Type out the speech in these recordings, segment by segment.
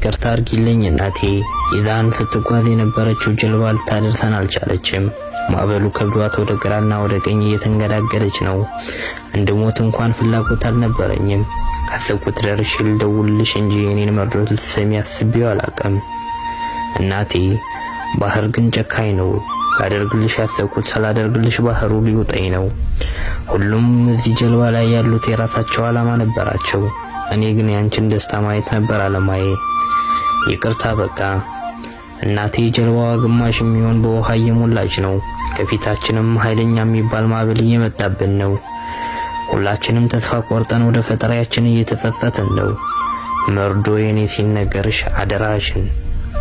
ይቅርታ አድርጊልኝ እናቴ። ይዛን ስትጓዝ የነበረችው ጀልባ ልታደርሰን አልቻለችም። ማዕበሉ ከብዷት ወደ ግራና ወደ ቀኝ እየተንገዳገደች ነው። እንድሞት እንኳን ፍላጎት አልነበረኝም። ካሰብኩት ደርሼ ልደውልልሽ እንጂ የኔን መርዶ ልትሰሚ አስቤው አላውቅም እናቴ። ባህር ግን ጨካኝ ነው። ላደርግልሽ ያሰብኩት ሳላደርግልሽ ባህሩ ሊውጠኝ ነው። ሁሉም እዚህ ጀልባ ላይ ያሉት የራሳቸው ዓላማ ነበራቸው። እኔ ግን ያንቺን ደስታ ማየት ነበር ዓላማዬ። ይቅርታ በቃ እናቴ። ጀልባዋ ግማሽ የሚሆን በውሃ እየሞላች ነው። ከፊታችንም ኃይለኛ የሚባል ማዕበል እየመጣብን ነው። ሁላችንም ተስፋ ቆርጠን ወደ ፈጣሪያችን እየተጸጸትን ነው። መርዶ የኔ ሲነገርሽ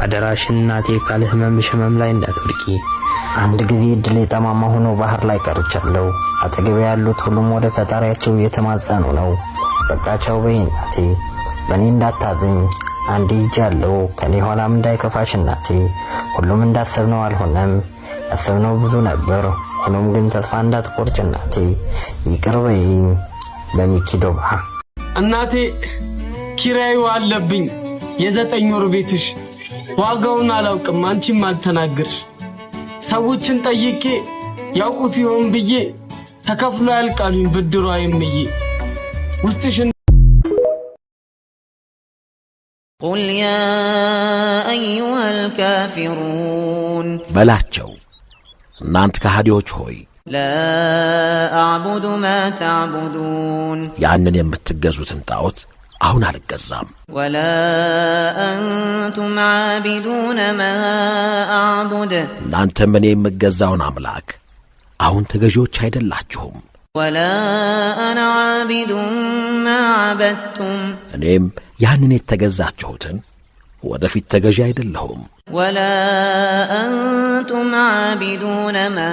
አደራሽን እናቴ፣ ካለ ህመም ላይ እንዳትወድቂ። አንድ ጊዜ እድሌ ጠማማ ሆኖ ባህር ላይ ቀርቻለሁ። አጠገቤ ያሉት ሁሉም ወደ ፈጣሪያቸው እየተማጸኑ ነው። በቃቸው በይ እናቴ፣ በእኔ እንዳታዝኝ። አንዴ ሄጃለሁ፣ ከኔ ኋላም እንዳይከፋሽ እናቴ። ሁሉም እንዳሰብነው አልሆነም። ያሰብነው ብዙ ነበር። ሆኖም ግን ተስፋ እንዳትቆርጭ እናቴ፣ ይቅር በይኝ። በሚኪዶባ እናቴ፣ ኪራዩ አለብኝ የ9 ወር ቤትሽ። ዋጋውን አላውቅም አንቺም አልተናገርሽ። ሰዎችን ጠይቄ ያውቁት ይሆን ብዬ ተከፍሎ ያልቃሉኝ ብድሯ የምዬ ውስጥሽን قل يا أيها الكافرون በላቸው እናንተ ከሃዲዎች ሆይ لا أعبد ما تعبدون ያንን የምትገዙትን ጣዖት አሁን አልገዛም። ولا أنتم عابدون ما أعبد እናንተም እኔ የምገዛውን አምላክ አሁን ተገዢዎች አይደላችሁም። ولا أنا عابد ما عبدتم እኔም ያንን የተገዛችሁትን ወደፊት ተገዢ አይደለሁም። ولا أنتم عابدون ما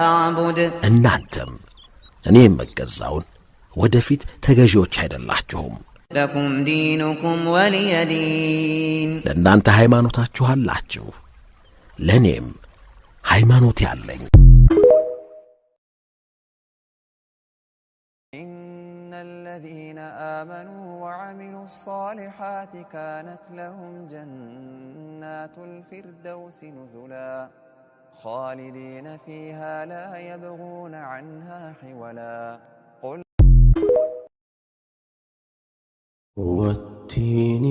أعبد እናንተም እኔ የምገዛውን ወደፊት ተገዢዎች አይደላችሁም። لكم دينكم ولي دين ለእናንተ ሃይማኖታችሁ አላችሁ፣ ለእኔም ሃይማኖት ያለኝ። إن الذين آمنوا وعملوا الصالحات كانت لهم جنات الفردوس نزلا خالدين فيها لا يبغون عنها حولا قل والتين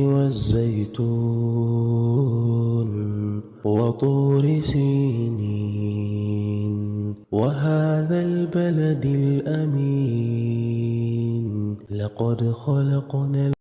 والزيتون وطور سينين وهذا البلد الأمين لقد خلقنا